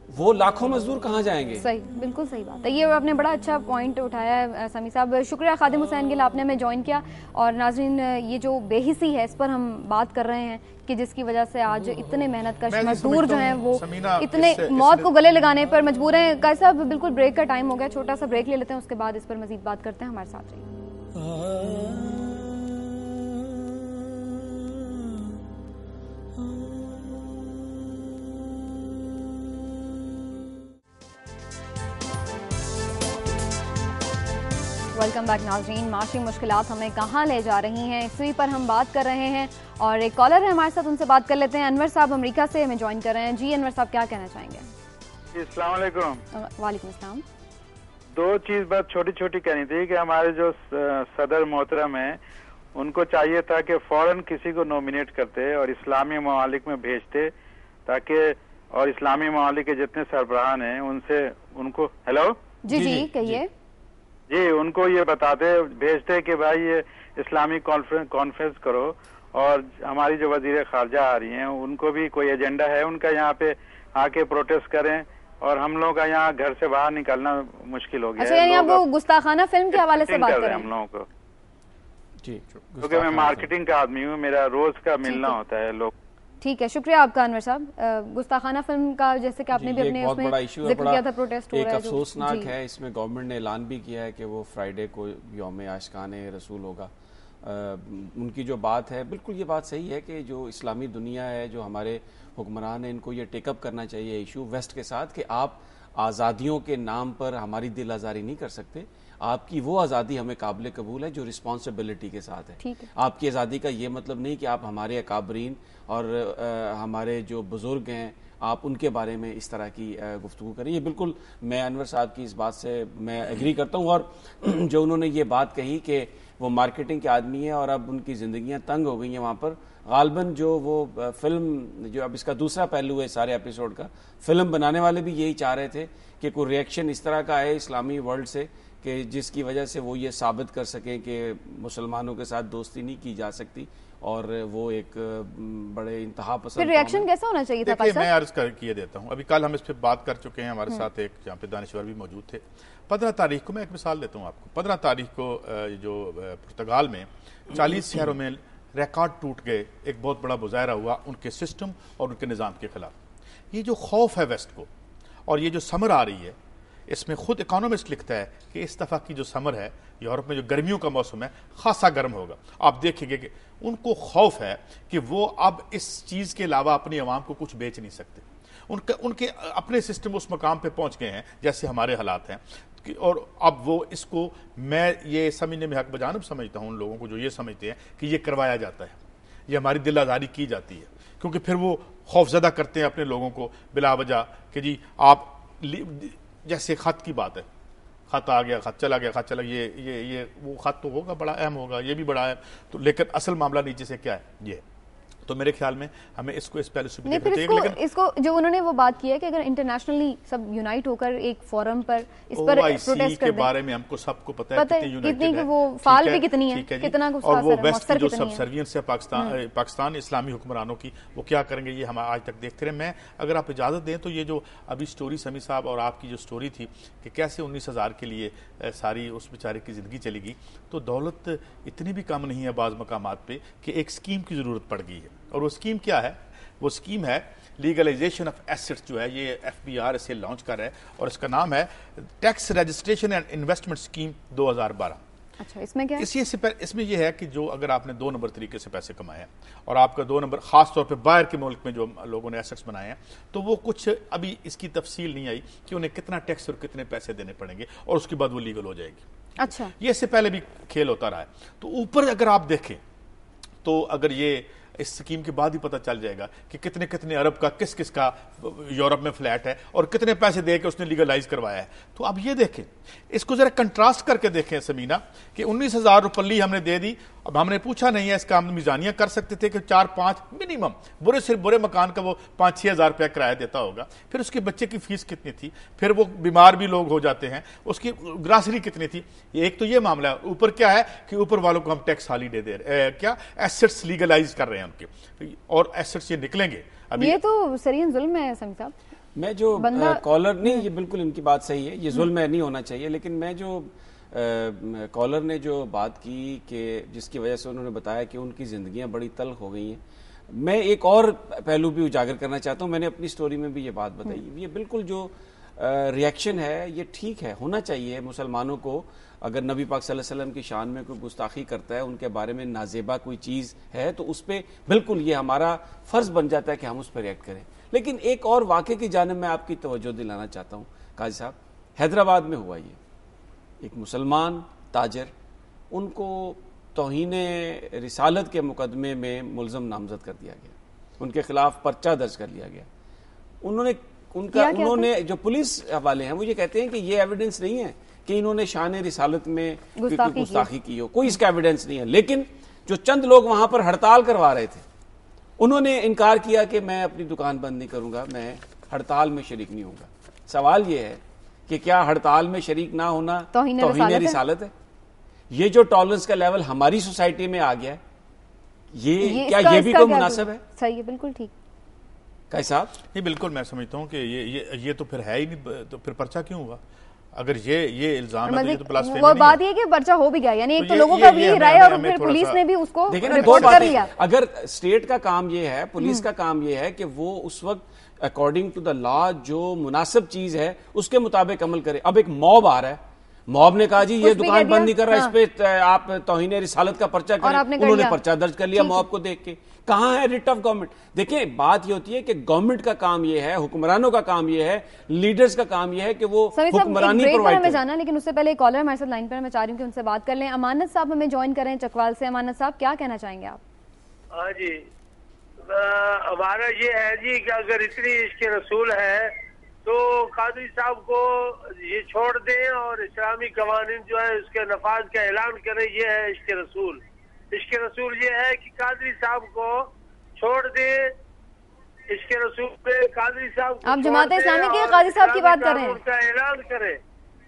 वो लाखों मजदूर कहाँ जाएंगे? सही, बिल्कुल सही बात है। ये आपने बड़ा अच्छा पॉइंट उठाया है समी साहब, शुक्रिया खादिम हुसैन गिल, आपने हमें ज्वाइन किया। और नाज़रीन, ये जो बेहिसी है इस पर हम बात कर रहे हैं कि जिसकी वजह से आज इतने मेहनत कश मजदूर जो हैं वो इतने मौत को गले लगाने पर मजबूर हैं। कैसा साहब, बिल्कुल ब्रेक का टाइम हो गया, छोटा सा ब्रेक ले लेते हैं, उसके बाद इस पर मजीद बात करते हैं। हमारे साथ रहिए। वेलकम बैक नाज़रीन। माशी मुश्किलात हमें कहाँ ले जा रही हैं, इसी पर हम बात कर रहे हैं और एक कॉलर है हमारे साथ, उनसे बात कर लेते हैं। अनवर साहब अमेरिका से हमें ज्वाइन कर रहे हैं। जी अनवर साहब, क्या कहना चाहेंगे? अस्सलाम वालेकुम। वालेकुम अस्सलाम। दो चीज बात छोटी छोटी कहनी थी कि हमारे जो सदर मोहतरम है उनको चाहिए था कि फौरन किसी को नॉमिनेट करते और इस्लामी ममालिक में भेजते, ताकि और इस्लामी ममालिक के जितने सरबराहान हैं उनसे उनको हेलो जी कहिए जी, उनको ये बताते भेजते कि भाई ये इस्लामी कॉन्फ्रेंस करो, और हमारी जो वजीर खारजा आ रही हैं उनको भी कोई एजेंडा है उनका, यहाँ पे आके प्रोटेस्ट करें, और हम लोग का यहाँ घर से बाहर निकलना मुश्किल हो गया। अच्छा, यानी आप वो गुस्ताखाना फिल्म के हवाले से बात कर रहे हैं हम लोगों को? जी, क्योंकि मैं मार्केटिंग का आदमी हूँ, मेरा रोज का मिलना होता है लोग। ठीक है, शुक्रिया आपका अनवर साहब। गुस्ताखाना फिल्म का जैसे कि आपने भी अपने उसमें जिक्र किया था, प्रोटेस्ट हो रहा है, एक अफसोसनाक है। इसमें गवर्नमेंट ने ऐलान भी किया है कि वो फ्राइडे को यौम आशिकाने रसूल होगा। उनकी जो बात है, बिल्कुल ये बात सही है कि जो इस्लामी दुनिया है, जो हमारे हुक्मरान हैं, इनको ये टेकअप करना चाहिए इशू वेस्ट के साथ कि आप आज़ादियों के नाम पर हमारी दिल आज़ारी नहीं कर सकते। आपकी वो आज़ादी हमें काबिल कबूल है जो रिस्पॉन्सिबिलिटी के साथ है। आपकी आज़ादी का ये मतलब नहीं कि आप हमारे अकाबरीन और हमारे जो बुजुर्ग हैं आप उनके बारे में इस तरह की गुफ्तगू करें। ये बिल्कुल मैं अनवर साहब की इस बात से मैं एग्री करता हूँ। और जो उन्होंने ये बात कही कि वो मार्केटिंग के आदमी हैं और अब उनकी ज़िंदगियाँ तंग हो गई हैं वहाँ पर, गालबन जो वो फिल्म, जो अब इसका दूसरा पहलू है सारे एपिसोड का, फिल्म बनाने वाले भी यही चाह रहे थे कि कोई रिएक्शन इस तरह का आए इस्लामी वर्ल्ड से कि जिसकी वजह से वो ये साबित कर सकें कि मुसलमानों के साथ दोस्ती नहीं की जा सकती, और वो एक बड़े इंतहा पसंद। रिएक्शन कैसा होना चाहिए था? मैं अर्ज किए देता हूँ, अभी कल हम इस पर बात कर चुके हैं, हमारे साथ एक जहाँ पे दानिश्वर भी मौजूद थे। 15 तारीख को, मैं एक मिसाल देता हूँ आपको, 15 तारीख को जो पुर्तगाल में 40 शहरों में रिकॉर्ड टूट गए, एक बहुत बड़ा मुजाहरा हुआ उनके सिस्टम और उनके निज़ाम के खिलाफ। ये जो खौफ है वेस्ट को, और ये जो समर आ रही है, इसमें खुद इकोनॉमिस्ट लिखता है कि इस दफ़ा की जो समर है यूरोप में, जो गर्मियों का मौसम है, खासा गर्म होगा। आप देखेंगे कि उनको खौफ है कि वो अब इस चीज़ के अलावा अपनी आवाम को कुछ बेच नहीं सकते। उनके अपने सिस्टम उस मकाम पे पहुंच गए हैं जैसे हमारे हालात हैं, और अब वो इसको, मैं ये समझने में हक बजानब समझता हूँ उन लोगों को जो ये समझते हैं कि ये करवाया जाता है, ये हमारी दिल आज़ारी की जाती है, क्योंकि फिर वो खौफजदा करते हैं अपने लोगों को बिला वजह कि जी आप, जैसे खत की बात है, खत आ गया, खत चला गया, खत चला, ये वो खत तो होगा बड़ा अहम होगा, ये भी बड़ा अहम, तो लेकिन असल मामला नीचे से क्या है, ये तो मेरे ख्याल में हमें इसको इस पहले से भी नहीं, फिर देखना चाहिए। लेकिन इसको जो उन्होंने वो बात की है कि अगर इंटरनेशनली सब यूनाइट होकर एक फोरम पर इस पर प्रोटेस्ट कर के बारे में हमको सबको पता है कितनी वो फाल भी कितनी है, कितना और वो वेस्ट की जो सबसर्वियंस है पाकिस्तान इस्लामी हुक्मरानों की, वो क्या करेंगे ये हम आज तक देखते रहे। मैं अगर आप इजाजत दें तो ये जो अभी स्टोरी समी साहब और आपकी जो स्टोरी थी कि कैसे 19,000 के लिए सारी उस बेचारे की जिंदगी चली गई, तो दौलत इतनी भी कम नहीं है बाज़ मकामात पे कि एक स्कीम की जरूरत पड़ गई है। और वो स्कीम क्या है? वो स्कीम है लीगलाइजेशन ऑफ एसेट्स, जो है ये FBR इसे लॉन्च कर रहा है और इसका नाम है tax registration and investment scheme 2012। अच्छा, इसमें क्या है? इसमें यह है कि जो अगर आपने 2 नंबर तरीके से पैसे कमाए हैं और आपका 2 नंबर खास तौर पे बाहर के मुल्क में जो लोगों ने एसेट्स बनाए हैं, तो वो कुछ अभी इसकी तफसील नहीं आई कि उन्हें कितना टैक्स और कितने पैसे देने पड़ेंगे और उसके बाद वो लीगल हो जाएगी। अच्छा, ये इससे पहले भी खेल होता रहा है। तो ऊपर अगर आप देखें तो अगर ये इस स्कीम के बाद ही पता चल जाएगा कि कितने कितने अरब का किस किस का यूरोप में फ्लैट है और कितने पैसे दे के उसने लीगलाइज करवाया है। तो अब ये देखें, इसको जरा कंट्रास्ट करके देखें समीना कि 19,000 रुपये हमने दे दी। अब हमने पूछा नहीं है, इसका हम मिजानियां कर सकते थे कि 4-5 मिनिमम बुरे से बुरे मकान का वो 5-6 हज़ार रुपया किराया देता होगा। फिर उसके बच्चे की फीस कितनी थी, फिर वो बीमार भी लोग हो जाते हैं, उसकी ग्रासरी कितनी थी। एक तो ये मामला है। ऊपर क्या है कि ऊपर वालों को हम टैक्स हॉलीडे दे रहे, क्या एसेट्स लीगलाइज कर रहे हैं उनके, और एसेट्स ये निकलेंगे। अभी ये तो सरीन जुल्म है समी साहब। मैं जो कॉलर नहीं, ये बिल्कुल इनकी बात सही है, ये जुल्म नहीं होना चाहिए। लेकिन मैं जो कॉलर ने जो बात की कि जिसकी वजह से उन्होंने बताया कि उनकी जिंदगियां बड़ी तल्ख हो गई हैं, मैं एक और पहलू भी उजागर करना चाहता हूं। मैंने अपनी स्टोरी में भी ये बात बताई। ये बिल्कुल जो रिएक्शन है ये ठीक है, होना चाहिए। मुसलमानों को अगर नबी पाक सल्लल्लाहु अलैहि वसल्लम की शान में कोई गुस्ताखी करता है, उनके बारे में नाजेबा कोई चीज़ है, तो उस पर बिल्कुल ये हमारा फ़र्ज़ बन जाता है कि हम उस पर रिएक्ट करें। लेकिन एक और वाक़े की जानिब मैं आपकी तवज्जो दिलाना चाहता हूँ काजी साहब। हैदराबाद में हुआ ये, एक मुसलमान ताजर, उनको तौहीने रिसालत के मुकदमे में मुलज़म नामजद कर दिया गया, उनके खिलाफ पर्चा दर्ज कर लिया गया। उन्होंने जो पुलिस हवाले हैं वो ये कहते हैं कि ये एविडेंस नहीं है कि इन्होंने शान रिसालत में गुस्ताखी की हो, कोई इसका एविडेंस नहीं है। लेकिन जो चंद लोग वहां पर हड़ताल करवा रहे थे, उन्होंने इनकार किया कि मैं अपनी दुकान बंद नहीं करूंगा, मैं हड़ताल में शरीक नहीं होऊंगा। सवाल यह है कि क्या हड़ताल में शरीक ना होना तौहीन रिसालत है? ये जो टॉलरेंस का लेवल हमारी सोसाइटी में आ गया है, ये क्या ये भी कोई मुनासिब है? सही है, बिल्कुल ठीक। कैसा? ये बिल्कुल मैं समझता हूँ कि ये तो फिर है ही नहीं, तो फिर पर्चा क्यों हुआ? अगर ये इल्जाम है तो ये तो ब्लास्फेमी वो बात ये कि पर्चा हो भी गया, यानी एक तो लोगों का भी राय और फिर पुलिस ने भी उसको रिपोर्ट कर लिया। अगर स्टेट का काम ये है, पुलिस का काम ये है कि वो उस वक्त अकॉर्डिंग टू द लॉ जो मुनासिब चीज है उसके मुताबिक अमल करे। अब एक मॉब आ रहा है, मॉब ने कहा जी ये दुकान बंद नहीं कर रहा, इस पे आप तौहीन रिसालत का पर्चा करें, उन्होंने पर्चा दर्ज कर लिया मॉब को देख के। कहां है रिट ऑफ गवर्नमेंट? देखिए बात ये होती है कि गवर्नमेंट का काम ये है, हुक्मरानों का काम ये है, लीडर्स का काम ये है कि वो हुक्मरानी प्रोवाइड करें। जाना, लेकिन उससे पहले कॉलर हमारे साथ लाइन पर, मैं चाह रही हूँ कि उनसे बात कर लें। अमानत साहब हमें ज्वाइन करें चकवाल से। अमानत साहब, क्या कहना चाहेंगे आप? हाँ जी, हमारा ये है जी कि अगर इतनी इश्क रसूल है तो कादरी साहब को ये छोड़ दें और इस्लामी कवानीन जो है उसके नफाज का ऐलान करें। ये है इश्क रसूल। इश्क रसूल ये है कि कादरी साहब को छोड़ दें। इश्क रसूल पे कादरी साहब आप जमात इस्लामी के काजी साहब की बात कर रहे हैं, उनका ऐलान करें।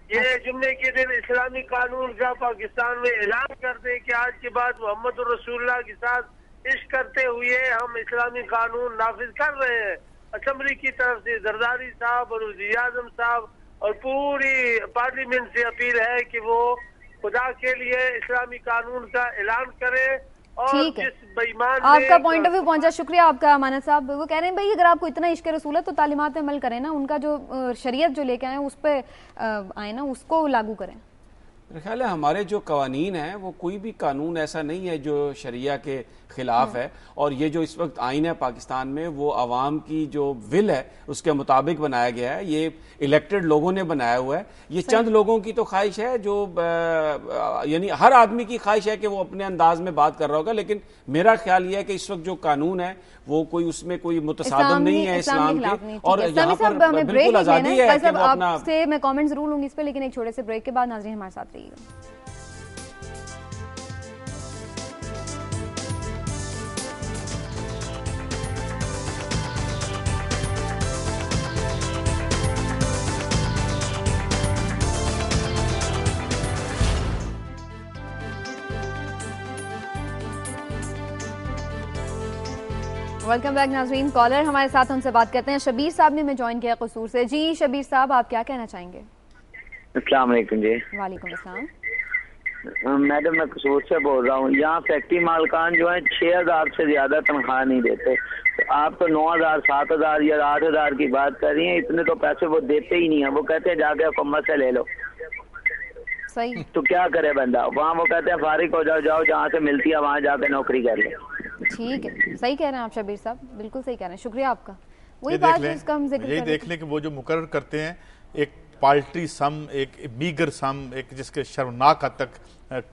ये जुम्मे के दिन इस्लामी कानून का पाकिस्तान में ऐलान कर दे कि आज के बाद मोहम्मद रसूलुल्लाह के साथ इश्क करते हुए हम इस्लामी कानून नाफिज कर रहे हैं। असेंबली की तरफ से जरदारी साहब और वज़ीर आज़म साहब और पूरी पार्लियामेंट से अपील है कि वो खुदा के लिए इस्लामी कानून का ऐलान करे। और जिस बेईमान आपका पॉइंट ऑफ व्यू पहुंचा, शुक्रिया आपका अमानत साहब। वो कह रहे हैं भाई अगर आपको इतना इश्क रसूल है तो तालीमात पे अमल करें ना, उनका जो शरीयत जो लेके आए उस पर आए ना, उसको लागू करें। मेरा ख्याल है हमारे जो कवानीन हैं वो कोई भी कानून ऐसा नहीं है जो शरिया के खिलाफ है। और ये जो इस वक्त आइन है पाकिस्तान में वो आवाम की जो विल है उसके मुताबिक बनाया गया है। ये इलेक्टेड लोगों ने बनाया हुआ है। ये चंद लोगों की तो ख्वाहिश है, जो यानी हर आदमी की ख्वाहिश है कि वो अपने अंदाज में बात कर रहा होगा। लेकिन मेरा ख्याल ये है कि इस वक्त जो कानून है वो कोई उसमें कोई मुतसादम नहीं है इस्लाम के। और यहाँ पर बिल्कुल आजादी है कि वो अपना। आपसे मैं कमेंट जरूर लूंगी इस पे, लेकिन एक छोटे से ब्रेक के बाद नाज़रीन हमारे साथ रहिएगा। वेलकम बैक नाज़रीन। कॉलर हमारे साथ, उनसे बात करते हैं। शबीर साहब ने हमें ज्वाइन किया कसूर से। जी शबीर साहब, आप क्या कहना चाहेंगे? अस्सलाम वालेकुम जी। वालेकुम अस्सलाम। मैडम मैं कसूर से बोल रहा हूँ। यहाँ फैक्ट्री मालकान जो है 6000 से ज्यादा तनख्वाह नहीं देते, तो आप तो 9000, 7000 या 8000 की बात कर रही हैं। इतने तो पैसे वो देते ही नहीं है। वो कहते हैं जाके हुकूमत से ले लो। सही। तो क्या करे बंदा? वहाँ वो कहते हैं फारिग हो जाओ, जाओ जहाँ से मिलती है वहाँ जाके नौकरी कर ले। ठीक है, सही कह रहे हैं आप शबीर साहब, बिल्कुल सही कह रहे हैं। शुक्रिया आपका। वही ये बात देख लें, जिसका हम जिक्र यही कर रहे देख लें कि वो जो मुकर्रर करते हैं एक पाल्ट्री सम, एक मीगर सम, एक जिसके शर्मनाक हद तक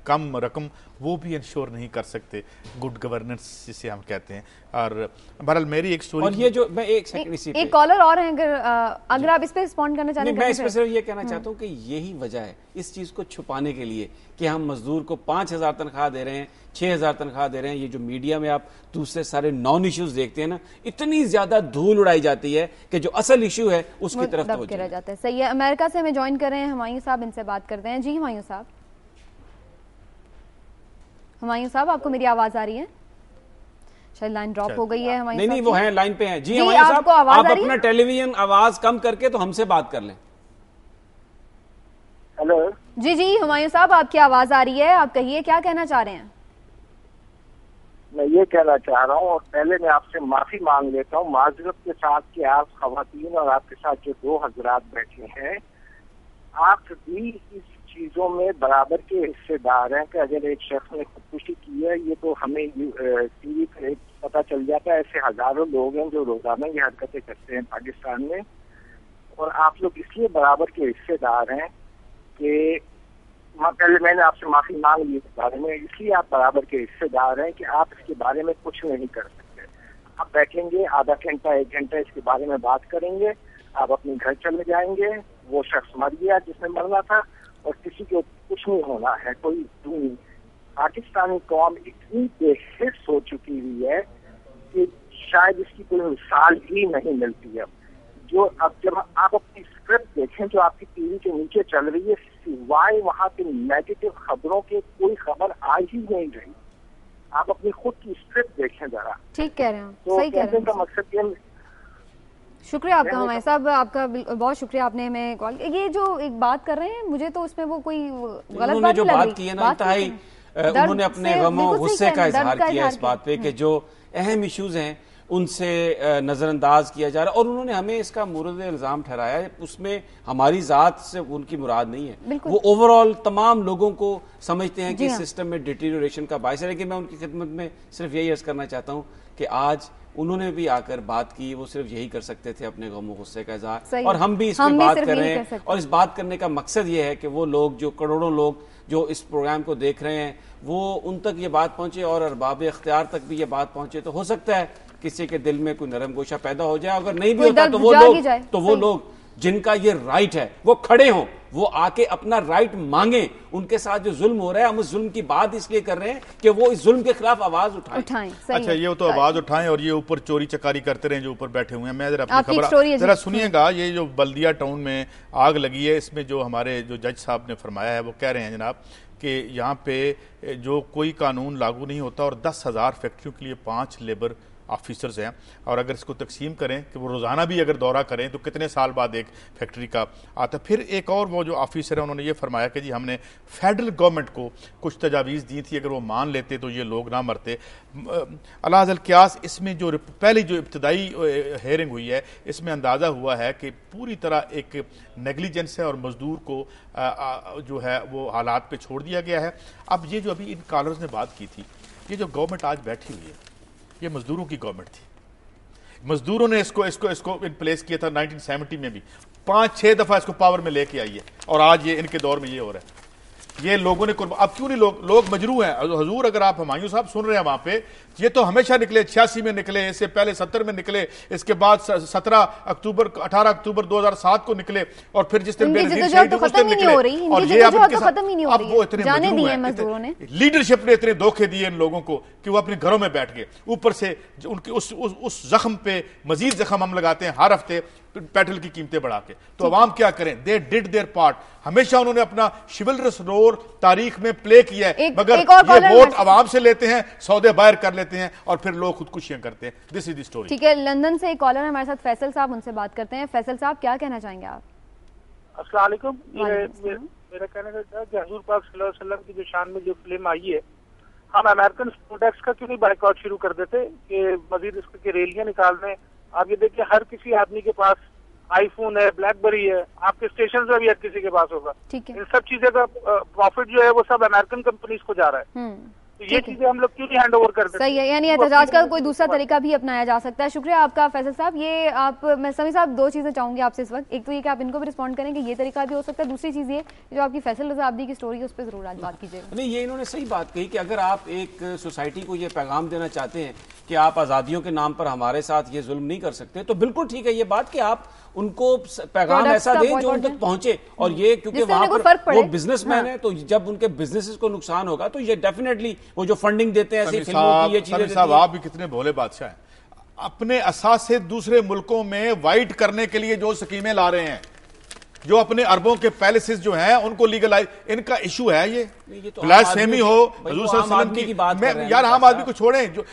कम रकम, वो भी इंश्योर नहीं कर सकते। गुड गवर्नेंस जिसे हम कहते हैं। और बहरहाल मेरी एक स्टोरी, और ये जो मैं एक सेकंड इसी एक कॉलर और हैं, अगर आप इस पे रिस्पॉन्ड करना चाहते हैं। मैं इस पर सिर्फ ये कहना चाहता हूँ कि यही वजह है इस चीज को छुपाने के लिए कि हम मजदूर को 5000 तनख्वाह दे रहे हैं, 6000 तनख्वाह दे रहे हैं। ये जो मीडिया में आप दूसरे सारे नॉन इश्यूज देखते हैं ना, इतनी ज्यादा धूल उड़ाई जाती है कि जो असल इशू है उसकी तरफ तवज्जो रह जाता है। सही है। अमेरिका से हमें ज्वाइन कर रहे हैं हुमायूं साहब, इनसे बात करते हैं। जी हुमायूं साहब। हुमायूं साहब, आपको मेरी आवाज आ रही है? शायद लाइन ड्रॉप हो गई है। हुमायूं नहीं, वो हैं लाइन पे हैं। जी हुमायूं साहब, आप अपना टेलीविजन आवाज कम करके तो हमसे बात कर लें। हेलो जी जी हुमायूं साहब, आपकी आवाज आ रही है, आप कहिए क्या कहना चाह रहे हैं? मैं ये कहना चाह रहा हूँ, और पहले मैं आपसे माफी मांग लेता हूँ माजरत के साथ कि आप खवातीन और आपके साथ जो 2 हजरात बैठे हैं, आप भी इस चीजों में बराबर के हिस्सेदार हैं कि अगर एक शख्स ने खुदकुशी की है, ये तो हमें टीवी पर पता चल जाता है। ऐसे हजारों लोग हैं जो रोजाना ये हरकतें करते हैं पाकिस्तान में, और आप लोग इसलिए बराबर के हिस्सेदार हैं कि पहले मैंने आपसे माफी मांग ली इस बारे में, इसलिए आप बराबर के हिस्सेदार हैं कि आप इसके बारे में कुछ नहीं कर सकते। आप बैठेंगे आधा घंटा 1 घंटा इसके बारे में बात करेंगे, आप अपने घर चले जाएंगे। वो शख्स मर गया जिसने मरना था, और किसी को कुछ नहीं होना है। कोई पाकिस्तानी कौम इतनी बेहिस हो चुकी हुई है कि शायद इसकी कोई मिसाल ही नहीं मिलती है। जो अब जब आप अपनी स्क्रिप्ट देखें जो आपकी टीवी के नीचे चल रही है, सिवाय वहाँ के नेगेटिव खबरों के कोई खबर आ ही नहीं रही। आप अपनी खुद की स्क्रिप्ट देखें जरा। ठीक कह रहे हैं, तो सही कह रहे हैं। का मकसद ये। शुक्रिया आपका हुमायूं साहब, आपका बहुत शुक्रिया, आपने हमें कॉल। ये जो एक बात कर रहे हैं, मुझे तो उसमें वो कोई गलत बात जो नहीं लग बात रही। की है ना, इंतहाई उन्होंने अपने गमों गुस्से का इजहार किया इस बात पे कि जो अहम इश्यूज हैं उनसे नजरअंदाज किया जा रहा है, और उन्होंने हमें इसका मुर्द इल्जाम ठहराया है। उसमें हमारी जात से उनकी मुराद नहीं है, वो ओवरऑल तमाम लोगों को समझते हैं कि सिस्टम में डिटीरियोरेशन का बायस है। लेकिन मैं उनकी खिदमत में सिर्फ यही अर्ज करना चाहता हूँ कि आज उन्होंने भी आकर बात की, वो सिर्फ यही कर सकते थे, अपने गमों गुस्से का इजहार, और हम भी इस पर बात कर रहे हैं। और इस बात करने का मकसद ये है कि वो लोग, जो करोड़ों लोग जो इस प्रोग्राम को देख रहे हैं, वो उन तक ये बात पहुंचे और अरबाब इख्तियार तक भी ये बात पहुंचे। तो हो सकता है किसी के दिल में कोई नरम गोशा पैदा हो जाए। अगर नहीं भी होता तो वो लोग जिनका ये राइट है वो खड़े हों, वो आके अपना राइट मांगे। उनके साथ जो जुल्म हो रहा है, हम उस जुल्म की बात इसलिए कर रहे हैं कि वो इस जुल्म के खिलाफ आवाज उठाएं। अच्छा, ये तो आवाज उठाएं, और ये ऊपर चोरी चकारी करते रहे जो ऊपर बैठे हुए हैं। मैं जरा अपनी खबर जरा सुनिएगा। ये जो बल्दिया टाउन में आग लगी है, इसमें जो हमारे जो जज साहब ने फरमाया है, वो कह रहे हैं जनाब कि यहाँ पे जो कोई कानून लागू नहीं होता, और 10,000 फैक्ट्रियों के लिए 5 लेबर ऑफिसर्स हैं, और अगर इसको तकसीम करें कि वो रोज़ाना भी अगर दौरा करें तो कितने साल बाद एक फैक्ट्री का आता। फिर एक और वो जो ऑफिसर है, उन्होंने ये फरमाया कि जी हमने फेडरल गवर्नमेंट को कुछ तजावीज़ दी थी, अगर वो मान लेते तो ये लोग ना मरते। अलाज़ल क्यास, इसमें जो पहली जो इब्तदाई हेयरिंग हुई है, इसमें अंदाज़ा हुआ है कि पूरी तरह एक नेग्लिजेंस है और मजदूर को जो है वो हालात पे छोड़ दिया गया है। अब ये जो अभी इन कॉलर्स ने बात की थी, ये जो गवर्नमेंट आज बैठी हुई है, ये मजदूरों की गवर्नमेंट थी। मजदूरों ने इसको इन प्लेस किया था 1970 में भी, 5-6 दफा इसको पावर में लेके आई है, और आज ये इनके दौर में ये हो रहा है। ये लोगों ने अब क्यों नहीं लोग मजरू हैं। हजूर, अगर आप हुमायूं साहब सुन रहे हैं वहां पे, ये तो हमेशा निकले, 86 में निकले, इससे पहले 70 में निकले, इसके बाद 18 अक्टूबर 2007 को निकले, और फिर जिस दिन बेनजीर शहीद उस दिन निकले। और ये अब वो इतने मजरू हैं, लीडरशिप ने इतने धोखे दिए इन लोगों को कि वो अपने घरों में बैठ गए। ऊपर से उनके उस जख्म पे मजीद जख्म हम लगाते हैं हर हफ्ते। पेट्रोल की कीमतें बढ़ा के। तो अवाम क्या करें? They did there part. हमेशा उन्होंने अपना शिवलरस रोल तारीख में प्ले किया है, मगर ये वोट अवाम से लेते हैं, सौदे बाहर कर लेते हैं और फिर लोग खुदकुशियां करते हैं। This is the story. ठीक है, लंदन से एक कॉलर हमारे साथ फैसल साहब, उनसे बात करते हैं। फैसल साहब, क्या कहना चाहेंगे आप? अस्सलाम वालेकुम। मेरा कहने का था कि हुजूर पाक सल्लल्लाहु अलैहि वसल्लम की जो शान में जो फिल्म आई है, हम अमेरिकन प्रोडक्ट्स का क्यों नहीं बाइकआउट शुरू कर देते कि मजीद इसके रैलियां निकाल दें। आप ये देखिए, हर किसी आदमी के पास आईफोन है, ब्लैकबेरी है, आपके स्टेशन में भी हर किसी के पास होगा। इन सब चीजें का प्रॉफिट जो है वो सब अमेरिकन कंपनीज को जा रहा है। तो ये चीजें हम लोग क्यों नहीं हैंड ओवर कर देते? सही है, यानी एहतजाज का कोई दूसरा तरीका भी अपनाया जा सकता है। शुक्रिया आपका फैसल साहब। ये आप, मैं समी साहब, दो चीजें चाहूंगी आपसे इस वक्त। एक तो ये कि आप इनको भी रिस्पॉन्ड करें कि ये तरीका भी हो सकता है, दूसरी चीज ये जो आपकी फैसल रजा अब्दी की स्टोरी है उस पर जरूर आज बात कीजिएगा। नहीं, ये इन्होंने सही बात कही कि अगर आप एक सोसाइटी को ये पैगाम देना चाहते हैं कि आप आज़ादियों के नाम पर हमारे साथ ये जुल्म नहीं कर सकते, तो बिल्कुल ठीक है ये बात कि आप उनको पैगाम ऐसा दें जो उन तक पहुंचे। और ये क्योंकि वहां पर वो बिजनेसमैन है, तो जब उनके बिजनेसेस को नुकसान होगा तो ये डेफिनेटली वो जो फंडिंग देते हैं ऐसी फिल्मों की ये चीजें। साहब, आप भी कितने भोले बादशाह हैं। अपने असासे दूसरे मुल्कों में वाइट करने के लिए जो स्कीमें ला रहे हैं, जो अपने अरबों के पैलेसेस जो हैं उनको लीगलाइज, इनका इशू है ये ब्लास्फेमी हो हुजूर सल्लल्लाहु अलैहि वसल्लम की बात कर रहे हैं। यार आम आदमी को छोड़ें, जो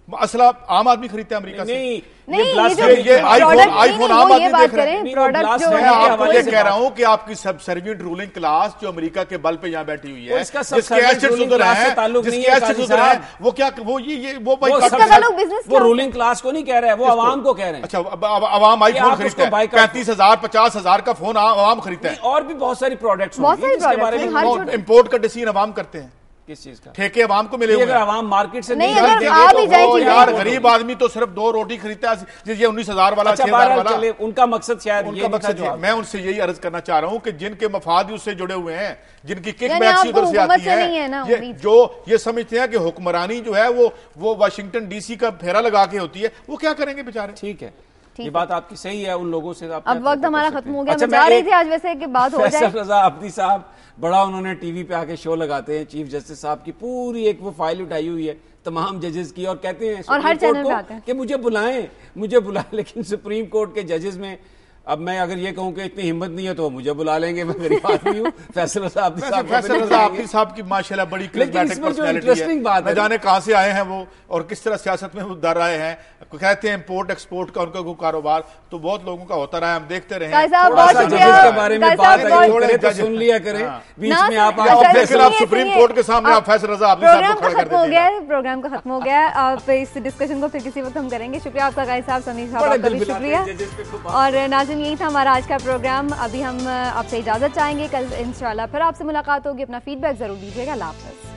असला आम आदमी खरीदता है अमेरिका से। ये आईफोन आम आदमी देख रहे हैं। मैं आपको ये कह रहा हूं कि आपकी सबसर्विएंट रूलिंग क्लास जो अमेरिका के बल पे यहाँ बैठी हुई है, जिसके एसेट्स उधर हैं, वो क्या वो रूलिंग क्लास को नहीं कह रहे हैं, वो आवाम को कह रहे हैं। अच्छा, आवाम आईफोन खरीदता है, 35,000 50,000 का फोन आवाम खरीदता है। और भी बहुत सारी प्रोडक्ट्स इंपोर्ट का डिसीजन आवाम करते हैं। किस चीज का? ठेके आवाम को मिले। अगर आवाम मार्केट से नहीं, यार गरीब आदमी तो सिर्फ 2 रोटी खरीदता है, ये 19,000 वाला, 6,000 वाला। उनका मकसद शायद उनका मकसद है। मैं उनसे यही अर्ज करना चाह रहा हूं कि जिनके मफाद उससे जुड़े हुए हैं, जिनकी किकबैक्स उधर से आती है, जो ये समझते हैं कि हुक्मरानी जो है वो वाशिंगटन डीसी का फेरा लगा के होती है, वो क्या करेंगे बेचारे? ठीक है, ये बात आपकी सही है। उन लोगों से अब वक्त हमारा खत्म हो गया। मैं चाह रही थी आज वैसे कि बात हो जाए। रजा अब्दी साहब बड़ा उन्होंने टीवी पे आके शो लगाते हैं, चीफ जस्टिस साहब की पूरी एक वो फाइल उठाई हुई है तमाम जजेस की, और कहते हैं और हर चैनल पे आते हैं कि मुझे बुलाएं। लेकिन सुप्रीम कोर्ट के जजेस में अब मैं अगर ये कहूं कि इतनी हिम्मत नहीं है तो मुझे बुला लेंगे, मैं गरीब आदमी हूं। फैसल रजा अब्दी साहब की माशाल्लाह बड़ी करिश्मेटिक पर्सनालिटी है, न जाने कहां से आए हैं वो और किस तरह सियासत में उतर रहे हैं। कहते हैं इम्पोर्ट एक्सपोर्ट का उनका कारोबार तो बहुत लोगों का होता रहा है, हम देखते रहे हैं। के बारे में बात तो सुन लिया करें, बीच में आप सुप्रीम कोर्ट के सामने आप फैसल रजा अब्दी साहब को खड़ा कर देते हैं। प्रोग्राम का खत्म हो गया। आप इस डिस्कशन को फिर किसी वक्त हम करेंगे। शुक्रिया आपका गाइस साहब, समीर साहब, आपका भी शुक्रिया। और नाज़रीन, यही था हमारा आज का प्रोग्राम। अभी हम आपसे इजाजत चाहेंगे, कल इंशाल्लाह फिर आपसे मुलाकात होगी। अपना फीडबैक जरूर दीजिएगा। अल्लाह हाफ़िज़।